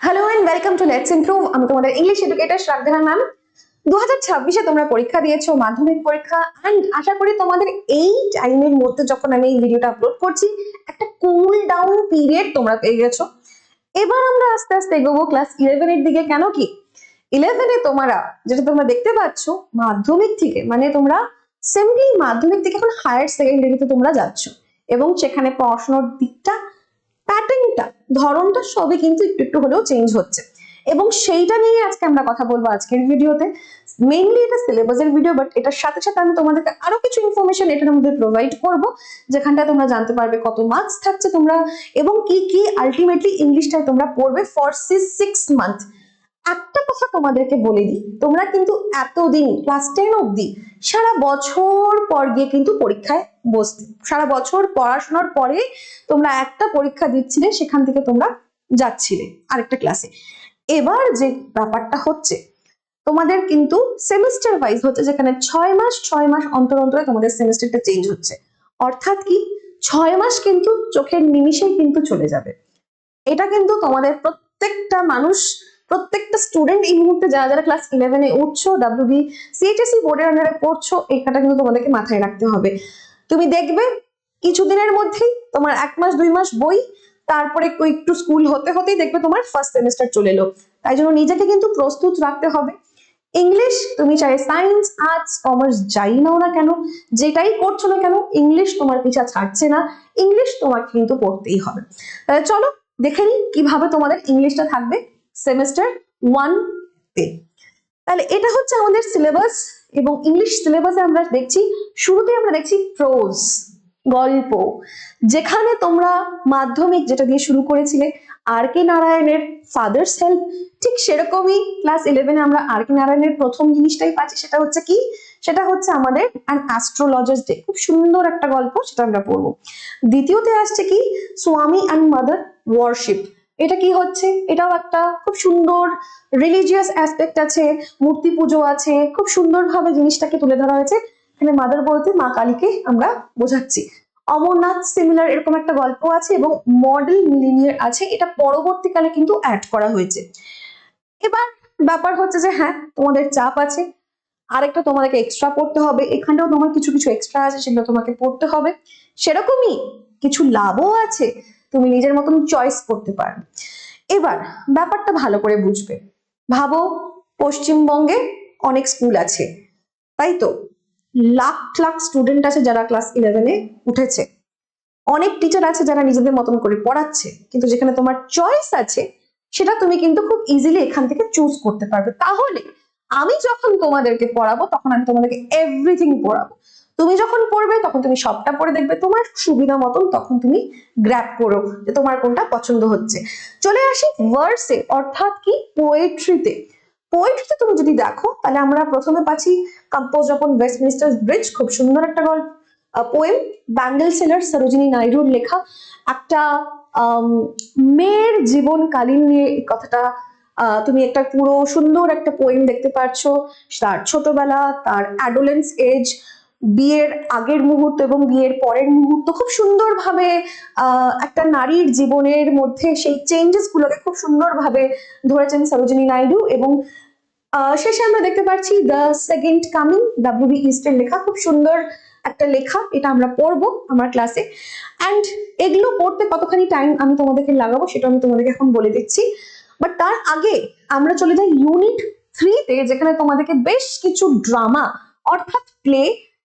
Hello and welcome to let's improve. আমি তোমাদের English educator Shraddha ma'am. 2026-এ তোমরা পরীক্ষা দিয়েছো, মাধ্যমিক পরীক্ষা, এন্ড আশা করি তোমাদের এই টাইমের মধ্যে যখন আমি এই ভিডিওটা আপলোড করছি একটা কুল ডাউন পিরিয়ড তোমরা পেয়ে গেছো। এবার আমরা আস্তে আস্তে এগোবো ক্লাস 11 এর দিকে। কেন কি 11-এ তোমরা যেটা তোমরা দেখতে পাচ্ছ, মাধ্যমিক থেকে মানে তোমরা সিম্পলি মাধ্যমিক থেকে এখন হায়ার সেকেন্ডারিতে তোমরা যাচ্ছ, এবং সেখানে পড়াশোনার দিকটা, প্যাটার্নটা, ধরনটা সবই কিন্তু একটু একটু হলেও চেঞ্জ হচ্ছে, এবং সেইটা নিয়ে আজকে আমরা কথা বলবো আজকের ভিডিওতে। মেইনলি এটা সিলেবাসের ভিডিও, বাট এটার সাথে সাথে আমি তোমাদেরকে আরো কিছু ইনফরমেশন এটার মধ্যে প্রোভাইড করব, যেখানটা তোমরা জানতে পারবে কত মার্কস থাকছে তোমরা, এবং কি কি আলটিমেটলি ইংলিশটাই তোমরা পড়বে ফর 6 মান্থ। একটা কথা তোমাদেরকে বলে দিই, তোমরা কিন্তু এতদিন ক্লাস 10 অব্দি সারা বছর পর গিয়ে কিন্তু পরীক্ষায় বসতে, সারা বছর পড়াশোনার পরে তোমরা একটা পরীক্ষা দিচ্ছিলে, সেখান থেকে তোমরা যাচ্ছিলে আরেকটা ক্লাসে। এবার যে ব্যাপারটা হচ্ছে, তোমাদের কিন্তু সেমিস্টার ওয়াইজ হচ্ছে, যেখানে 6 মাস অন্তর অন্তরে তোমাদের সেমিস্টারটা চেঞ্জ হচ্ছে। অর্থাৎ কি 6 মাস কিন্তু চোখের নিমিষেই কিন্তু চলে যাবে। এটা কিন্তু তোমাদের প্রত্যেকটা মানুষ, প্রত্যেকটা স্টুডেন্ট এই মুহূর্তে যারা যারা ক্লাস 11-এ উঠছো, ডাব্লিউবি সিএইচএসসি বোর্ডের আন্ডারে পড়ছো, এটা কিন্তু তোমাদেরকে মাথায় রাখতে হবে। তুমি দেখবে কিছুদিনের মধ্যেই তোমার 1 মাস 2 মাস বই, তারপরে একটু স্কুল হতে হতেই দেখবে তোমার ফার্স্ট সেমিস্টার চলে এলো। তাই জন্য নিজেকে কিন্তু প্রস্তুত রাখতে হবে। ইংলিশ তুমি চাই সায়েন্স, আর্টস, কমার্স যাই নাও না কেন, যেটাই করছো না কেন, ইংলিশ তোমার পিছা ছাড়ছে না, ইংলিশ তোমাকে কিন্তু পড়তেই হবে। তাহলে চলো দেখে নিই কিভাবে তোমাদের ইংলিশটা থাকবে সেমিস্টার 1-তে। তাহলে এটা হচ্ছে আমাদের সিলেবাস, এবং ইংলিশ সিলেবাসে আমরা দেখছি শুরুতে আমরা দেখছি প্রোজ, গল্প। যেখানে তোমরা মাধ্যমিক যেটা দিয়ে শুরু করেছিলে আর কে নারায়ণের ফাদার্স হেল্প, ঠিক সেরকমই ক্লাস 11-এ আমরা আর কে নারায়ণের প্রথম জিনিসটাই পাচ্ছি। সেটা হচ্ছে কি, সেটা হচ্ছে আমাদের অ্যান অ্যাস্ট্রোলজার্স ডে, খুব সুন্দর একটা গল্প, সেটা আমরা পড়বো। দ্বিতীয়তে আসছে কি, স্বামী অ্যান্ড মাদার ওয়ারশিপ। এটা কি হচ্ছে, এটাও একটা খুব সুন্দর রিলিজিয়াস অ্যাসপেক্ট আছে, মূর্তি পুজো আছে, খুব সুন্দরভাবে জিনিসটাকে তুলে ধরা হয়েছে। এখানে মাদার বলতে মা কালীকে আমরা বোঝাচ্ছি। অমরনাথ সিমিলার এরকম একটা গল্প আছে, এবং মডেল মিলিনিয়ার আছে, এটা পরবর্তীকালে কিন্তু অ্যাড করা হয়েছে। এবার ব্যাপার হচ্ছে যে হ্যাঁ তোমাদের চাপ আছে, আরেকটা তোমাদেরকে এক্সট্রা পড়তে হবে, এখানেও তোমার কিছু কিছু এক্সট্রা আছে, সেগুলো তোমাকে পড়তে হবে। সেরকমই কিছু লাভও আছে, তুমি নিজের মতন চয়েস করতে পারো। এবার ব্যাপারটা ভালো করে বুঝবে। ভাবো পশ্চিমবঙ্গে অনেক স্কুল আছে, তাই তো, লাখ লাখ স্টুডেন্ট আছে যারা ক্লাস 11-এ উঠেছে, অনেক টিচার আছে যারা নিজেদের মতন করে পড়াচ্ছে, কিন্তু যেখানে তোমার চয়েস আছে সেটা তুমি কিন্তু খুব ইজিলি এখান থেকে চুজ করতে পারবে। তাহলে আমি যখন তোমাদেরকে পড়াবো তখন আমি তোমাদেরকে এভরিথিং পড়াবো, তুমি যখন পড়বে তখন তুমি সবটা পড়ে দেখবে তোমার সুবিধা মতন, তখন তুমি গ্র্যাব করো যে তোমার কোনটা পছন্দ হচ্ছে। চলে আসি ভার্সে, অর্থাৎ কি পোয়েট্রিতে। পোয়েট্রিতে তুমি যদি দেখো, তাহলে আমরা প্রথমে পাচ্ছি কম্পোজ অপন ওয়েস্টমিনিস্টার ব্রিজ, খুব সুন্দর একটা গল্প, পোয়েম, ব্যান্ডেল সেলার সরোজিনী নাইডুর লেখা একটা মেয়ের জীবনকালীন নিয়ে এই কথাটা। তুমি একটা পুরো সুন্দর একটা পোয়েম দেখতে পাচ্ছ, তার ছোটবেলা, তার অ্যাডোলেন্স এজ, বিয়ের আগের মুহূর্ত এবং বিয়ের পরের মুহূর্ত, খুব সুন্দরভাবে একটা নারীর জীবনের মধ্যে সেই চেঞ্জেস গুলোকে খুব সুন্দরভাবে ধরেছেন সরোজিনী নাইডু। এবং শেষে আমরা দেখতে পাচ্ছি দ্য সেকেন্ড কামিং, ডাব্লিউবি ইস্টের লেখা, খুব সুন্দর একটা লেখা, এটা আমরা পড়বো আমার ক্লাসে। অ্যান্ড এগুলো পড়তে কতখানি টাইম আমি তোমাদেরকে লাগাবো সেটা আমি তোমাদেরকে এখন বলে দিচ্ছি। বাট তার আগে আমরা চলে যাই ইউনিট 3-তে, যেখানে তোমাদেরকে বেশ কিছু ড্রামা অর্থাৎ প্লে,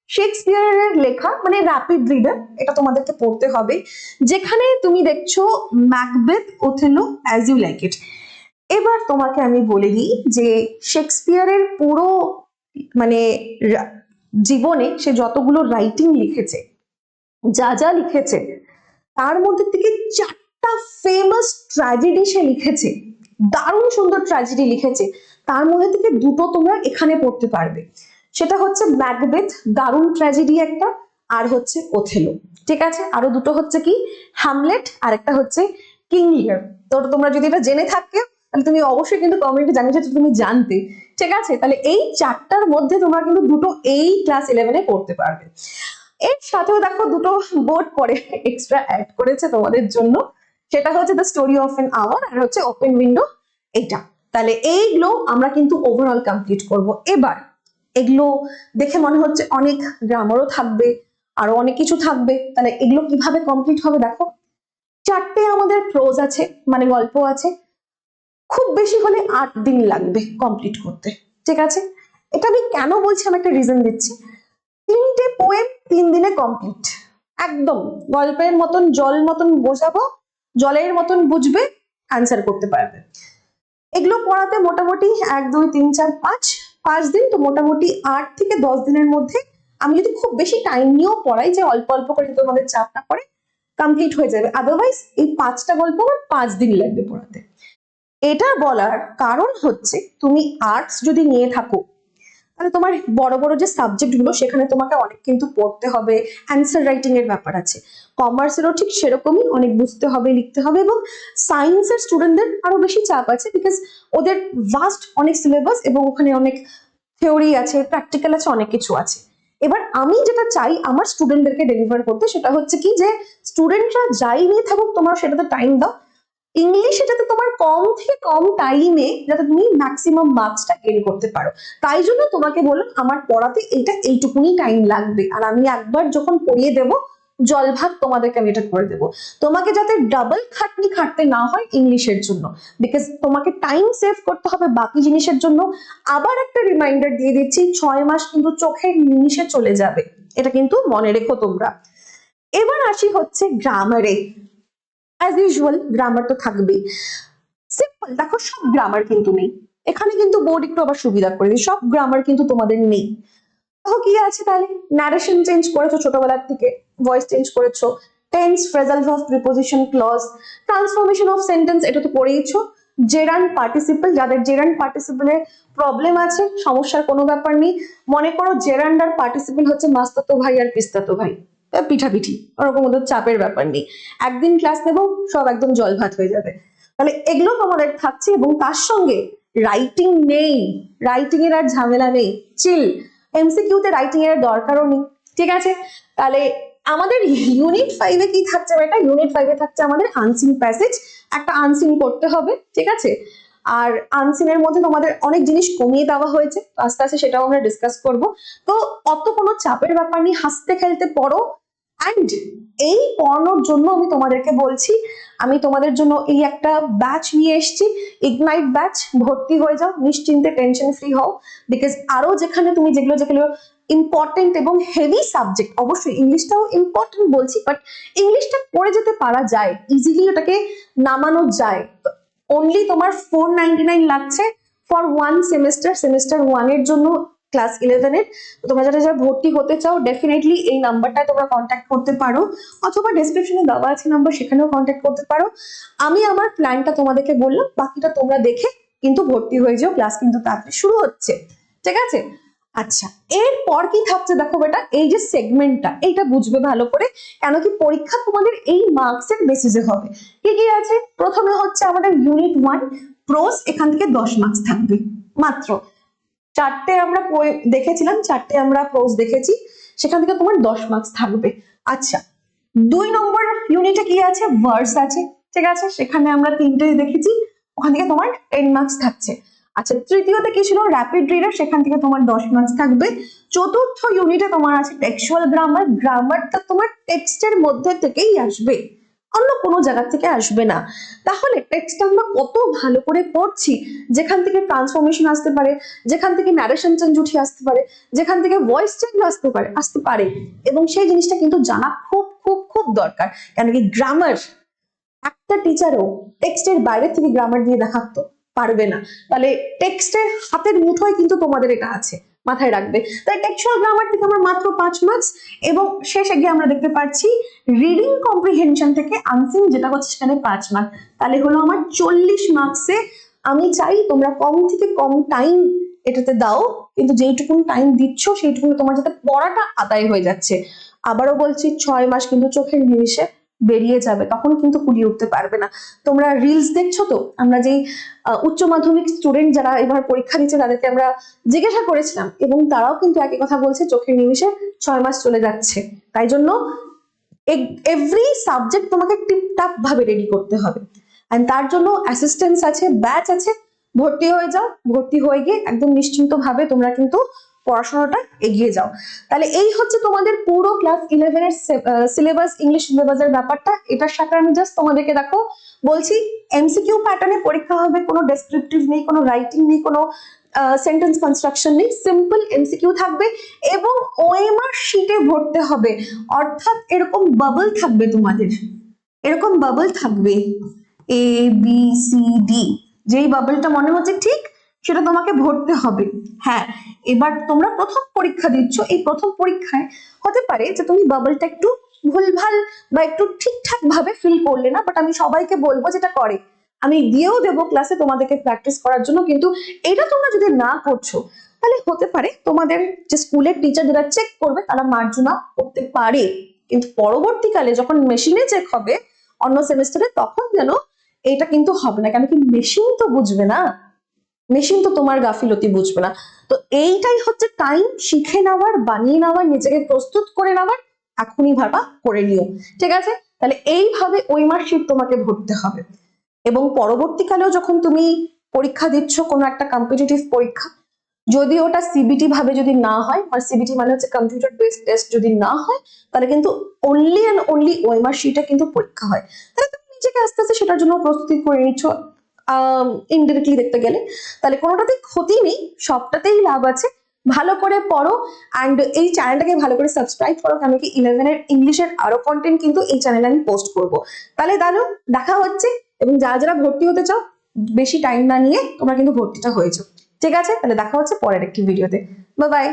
শেক্সপিয়ারের লেখা, মানে র্যাপিড রিডার, এটা তোমাদেরকে পড়তে হবে। যেখানে তুমি দেখছো Macbeth, Othello, As You Like It. এবার তোমাকে আমি বলে দিই যে শেক্সপিয়ারের পুরো মানে জীবনে সে যতগুলো রাইটিং লিখেছে, যা যা লিখেছে, তার মধ্যে থেকে 4টা ফেমাস ট্র্যাজেডি সে লিখেছে, দারুণ সুন্দর ট্র্যাজেডি লিখেছে। তার মধ্যে থেকে 2টো তোমরা এখানে পড়তে পারবে, সেটা হচ্ছে ম্যাকবেথ, দারুণ ট্র্যাজেডি একটা, আর হচ্ছে ওথেলো। ঠিক আছে, আরো 2টো হচ্ছে কি, হ্যামলেট, আর একটা হচ্ছে কিং লিয়ার। তো তোমরা যদি এটা জেনে থাকে তাহলে তুমি অবশ্যই কিন্তু কমেন্টে জানিয়ে যে তুমি জানতে। ঠিক আছে, তাহলে এই 4টার মধ্যে তোমরা কিন্তু 2টো এই ক্লাস 11-এ পড়তে পারবে। এর সাথেও দেখো 2টো বোর্ড পরে এক্সট্রা অ্যাড করেছে তোমাদের জন্য, সেটা হচ্ছে the story of an hour আর হচ্ছে ওপেন উইন্ডো এইটা। তাহলে এইগুলো আমরা কিন্তু ওভারঅল কমপ্লিট করব। এবার এগুলো দেখে মনে হচ্ছে অনেক গ্রামারও থাকবে, আরো অনেক কিছু থাকবে, তাহলে এগুলো কিভাবে কমপ্লিট হবে দেখো। 4টে আমাদের প্রোজ আছে, মানে গল্প আছে, খুব বেশি হলে 8 দিন লাগবে কমপ্লিট করতে, ঠিক আছে? এটা আমি কেন বলছি, আমি একটা রিজন দিচ্ছি। 3টে পোয়েম 3 দিনে কমপ্লিট, একদম গল্পের মতন, জল মতন বোঝাবো, জলের মতন বুঝবে, অ্যান্সার করতে পারবে। এগুলো পড়াতে মোটামুটি 1 2 3 4 5 দিন, তো মোটামুটি 8 থেকে 10 দিনের মধ্যে আমি যদি খুব বেশি টাইম নিয়েও পড়াই, যে অল্প অল্প করে তোমাদের চাপ না পড়ে, কমপ্লিট হয়ে যাবে। আদারওয়াইজ এই 5টা গল্প আমার 5 দিন লাগবে পড়াতে। এটা বলার কারণ হচ্ছে, তুমি আর্টস যদি নিয়ে থাকো তাহলে তোমার বড় বড় যে সাবজেক্ট গুলো সেখানে তোমাকে অনেক কিন্তু পড়তে হবে, অ্যান্সার রাইটিং এর ব্যাপার আছে। কমার্সেরও ঠিক সেরকমই অনেক বুঝতে হবে, লিখতে হবে, এবং সায়েন্সের স্টুডেন্টদের আরো বেশি চাপ আছে, বিকজ ওদের ভাস্ট অনেক সিলেবাস এবং ওখানে অনেক থিওরি আছে, প্র্যাকটিক্যাল আছে, অনেক কিছু আছে। এবার আমি যেটা চাই আমার স্টুডেন্টদেরকে ডেলিভার করতে, সেটা হচ্ছে কি, যে স্টুডেন্টরা যাই নিয়ে থাকুক তোমরা সেটাতে টাইম দাও, ইংলিশে যাতে তোমার কম থেকে কম টাইমে যাতে তুমি ম্যাক্সিমাম মার্কসটা গেইন করতে পারো। তাই জন্য তোমাকে বললাম আমার পড়াতে এইটুকুনি টাইম লাগবে, আর আমি একবার যখন পড়িয়ে দেব জল ভাত তোমাদেরকে আমি এটা করে দেবো। তোমাকে যাতে ডাবল খাটনি খাটতে না হয় ইংলিশের জন্য, বিকজ তোমাকে টাইম সেভ করতে হবে বাকি জিনিসের জন্য। আবার একটা রিমাইন্ডার দিয়ে দিচ্ছি, 6 মাস কিন্তু চোখের নিমিষে চলে যাবে, এটা কিন্তু মনে রেখো তোমরা। এবার আসি হচ্ছে গ্রামারে। অ্যাজ ইউজুয়াল গ্রামার তো থাকবেই। সিম্পল দেখো, সব গ্রামার কিন্তু নেই এখানে, কিন্তু বোর্ড একটু আবার সুবিধা করে দিই, সব গ্রামার কিন্তু তোমাদের নেই। দেখো কি আছে, তাহলে ন্যারেশন চেঞ্জ করেছো ছোটবেলার থেকে, ভয়েস চেঞ্জ করেছো, tense, phrasal verb, preposition, clause, transformation of sentence এটা তো পড়েইছো। জেরান্ড পার্টিসিপল, যাদের জেরান্ড পার্টিসিপলে প্রবলেম আছে সমস্যার কোনো ব্যাপার নেই। মনে করো জেরান্ড আর পার্টিসিপল হচ্ছে মাস্তাতো ভাই আর পিস্তাতো ভাই, পিঠাপিঠি, ওরকম ওদের চাপের ব্যাপার নেই। একদিন ক্লাস নেবো সব একদম জল ভাত হয়ে যাবে। তাহলে এগুলো তোমাদের থাকছে, এবং তার সঙ্গে রাইটিং নেই, রাইটিং এর আর ঝামেলা নেই, চিল। এমসিকিউ তে রাইটিং এর দরকারও নেই, ঠিক আছে? তাহলে আমাদের ইউনিট 5 এ কি থাকছে বেটা? ইউনিট 5 এ থাকছে আমাদের আনসিন প্যাসেজ, একটা আনসিন করতে হবে, ঠিক আছে? আর আনসিনের মধ্যে তোমাদের অনেক জিনিস কমিয়ে দেওয়া হয়েছে, আস্তে আস্তে সেটাও আমরা ডিসকাস করব। তো অত কোনো চাপের ব্যাপার নেই, হাসতে খেলতে পড়ো। অ্যান্ড এই পড়ানোর জন্য আমি তোমাদেরকে বলছি, আমি তোমাদের জন্য এই একটা ব্যাচ নিয়ে এসেছি, ইগনাইট ব্যাচ। ভর্তি হয়ে যাও নিশ্চিন্তে, টেনশন ফ্রি হও, বিকজ আরো যেখানে তুমি যেগুলো যেগুলো ইম্পর্টেন্ট এবং হেভি সাবজেক্ট, অবশ্যই ইংলিশটাও ইম্পর্টেন্ট বলছি, বাট ইংলিশটা করে যেতে পারা যায়, ইজিলি ওটাকে নামানো যায়। অনলি তোমার 499 লাগছে ফর 1 সেমিস্টার, সেমিস্টার 1 এর জন্য, ক্লাস 11 এর। তোমরা যারা যারা ভর্তি হতে চাও ডেফিনেটলি এই নাম্বারটায় তোমরা কন্ট্যাক্ট করতে পারো, অথবা ডেসক্রিপশনে দেওয়া আছে নাম্বার, সেখানেও কন্ট্যাক্ট করতে পারো। আমি আমার প্ল্যানটা তোমাদেরকে বললাম, বাকিটা তোমরা দেখে কিন্তু ভর্তি হয়ে যাও, ক্লাস কিন্তু তাড়াতাড়ি শুরু হচ্ছে, ঠিক আছে? আচ্ছা, এরপর কি থাকছে দেখো বেটা, এই যে সেগমেন্টটা, এইটা বুঝবে ভালো করে, কেন কি পরীক্ষা তোমাদের এই মার্কসের বেসিসে হবে। কি কি আছে? প্রথমে হচ্ছে আমাদের ইউনিট 1 প্রোস, এখান থেকে 10 মার্কস থাকবে মাত্র। 4টে আমরা দেখেছিলাম, 4টে আমরা প্রোজ দেখেছি, সেখান থেকে তোমার 10 মার্কস থাকবে। আচ্ছা, 2 নম্বর ইউনিটে কি আছে? ভার্স আছে, ঠিক আছে? সেখানে আমরা 3টে দেখেছি, ওখান থেকে তোমার 10 মার্কস থাকছে। আচ্ছা, তৃতীয়তে কি ছিল? র্যাপিড রিডার, সেখান থেকে তোমার 10 মার্কস থাকবে। চতুর্থ ইউনিটে তোমার আছে টেক্সচুয়াল গ্রামার, গ্রামারটা তোমার টেক্সটের মধ্যে থেকেই আসবে, অন্য কোনো জায়গা থেকে আসবে না। তাহলে টেক্সট আমরা কত ভালো করে পড়ছি, যেখান থেকে ট্রান্সফরমেশন আসতে পারে, যেখান থেকে ন্যারেশন চেঞ্জ উঠে আসতে পারে, যেখান থেকে ভয়েস চেঞ্জ আসতে পারে, এবং সেই জিনিসটা কিন্তু জানা খুব খুব খুব দরকার। কেন কি গ্রামার একটা টিচারও টেক্সটের বাইরে থেকে গ্রামার দিয়ে দেখাতে পারবে না, তাহলে টেক্সটের হাতের মুঠোয় কিন্তু তোমাদের এটা আছে, মাথায় রাখবে। তাই টেক্সচুয়াল গ্রামার থেকে আমরা মাত্র 5 মার্কস, এবং শেষে গিয়ে আমরা দেখতে পাচ্ছি রিডিং কম্প্রিহেনশন থেকে আনসিন যেটা হচ্ছে সেখানে 5 মার্ক, তাহলে হলো আমার 40 মার্কসে। আমি চাই তোমরা কম থেকে কম টাইম এটাতে দাও, কিন্তু যেইটুকুন টাইম দিচ্ছ সেইটুকুন তোমার যাতে পড়াটা আদায় হয়ে যাচ্ছে। আবারও বলছি, 6 মাস কিন্তু চোখের নিমিষে বেরিয়ে যাবে, তখন কিন্তু কুলিয়ে উঠতে পারবে না। তোমরা রিলস দেখছো তো, আমরা যেই উচ্চ মাধ্যমিক স্টুডেন্ট যারা এবার পরীক্ষা দিচ্ছে তাদেরকে আমরা জিজ্ঞাসা করেছিলাম, এবং তারাও কিন্তু একই কথা বলছে, চোখের নিমিষে 6 মাস চলে যাচ্ছে। তাই জন্য এভরি সাবজেক্ট তোমাকে টিপটাপ ভাবে রেডি করতে হবে। এন্ড তার জন্য অ্যাসিস্ট্যান্স আছে, ব্যাচ আছে, ভর্তি হয়ে যাও। ভর্তি হয়ে গিয়ে একদম নিশ্চিন্ত ভাবে তোমরা কিন্তু পড়াশোনাটা এগিয়ে যাও। তাহলে এই হচ্ছে তোমাদের পুরো ক্লাস 11 এর সিলেবাস, ইংলিশ সিলেবাসের ব্যাপারটা। এটার সাথে আমি জাস্ট তোমাদেরকে দেখো বলছি, এমসিকিউ প্যাটার্নে পরীক্ষা হবে, কোনো ডেসক্রিপটিভ নেই, কোনো রাইটিং নেই, কোনো সেন্টেন্স কনস্ট্রাকশন নেই, সিম্পল এমসিকিউ থাকবে এবং ওএমআর শিটে ভরতে হবে। অর্থাৎ এরকম বাবল থাকবে তোমাদের, এরকম বাবল থাকবে এ বি সি ডি, যেই বাবলটা মনে হচ্ছে ঠিক সেটা তোমাকে ভরতে হবে। হ্যাঁ, এবার তোমরা প্রথম পরীক্ষা দিচ্ছ, এই প্রথম পরীক্ষায় হতে পারে যে তুমি বাবলটা একটু ভুলভাল বা একটু ঠিকঠাক ভাবে ফিল করলে না, বাট আমি সবাইকে বলবো যেটা করে, আমি দিয়েও দেবো ক্লাসে তোমাদেরকে প্র্যাকটিস করার জন্য। কিন্তু এটা তোমরা যদি না করছো তাহলে হতে পারে তোমাদের যে স্কুলের টিচার যারা চেক করবে তারা মার্জনা করতে পারে, কিন্তু পরবর্তীকালে যখন মেশিনে চেক হবে অন্য সেমিস্টারে, তখন যেন এটা কিন্তু হবে না। কেন কি, মেশিন তো বুঝবে না, মেশিন তো তোমার গাফিলতি বুঝবে না। তো এইটাই হচ্ছে টাইম, শিখে নেওয়ার, বানিয়ে নেওয়ার, নিজেকে প্রস্তুত করে নেওয়ার। এখনই ভাবা করে নিও, ঠিক আছে? তাহলে এইভাবে ওএমআর শিট তোমাকে ভরতে হবে। এবং পরবর্তীকালেও যখন তুমি পরীক্ষা দিচ্ছ কোনো একটা কম্পিটিটিভ পরীক্ষা, যদি ওটা সিবিটি ভাবে যদি না হয়, আর সিবিটি মানে হচ্ছে কম্পিউটার বেসড টেস্ট, যদি না হয় তাহলে কিন্তু অনলি অ্যান্ড অনলি ওএমআর শিটে কিন্তু পরীক্ষা হয়। তাহলে তুমি নিজেকে আস্তে আস্তে সেটার জন্য প্রস্তুতি করে নিচ্ছ ইনডিরেক্টলি দেখতে গেলে। তাহলে কোনোটাতেই ক্ষতি নেই, সবটাতেই লাভ আছে। ভালো করে পড়ো অ্যান্ড এই চ্যানেলটাকে ভালো করে সাবস্ক্রাইব করো, কেন কি 11 এর ইংলিশের আরো কন্টেন্ট কিন্তু এই চ্যানেলে আমি পোস্ট করব। তাহলে দাঁড়ো, দেখা হচ্ছে। এবং যারা যারা ভর্তি হতে চাও, বেশি টাইম না নিয়ে তোমরা কিন্তু ভর্তিটা হয়েছো, ঠিক আছে? তাহলে দেখা হচ্ছে পরের একটি ভিডিওতে। Bye bye.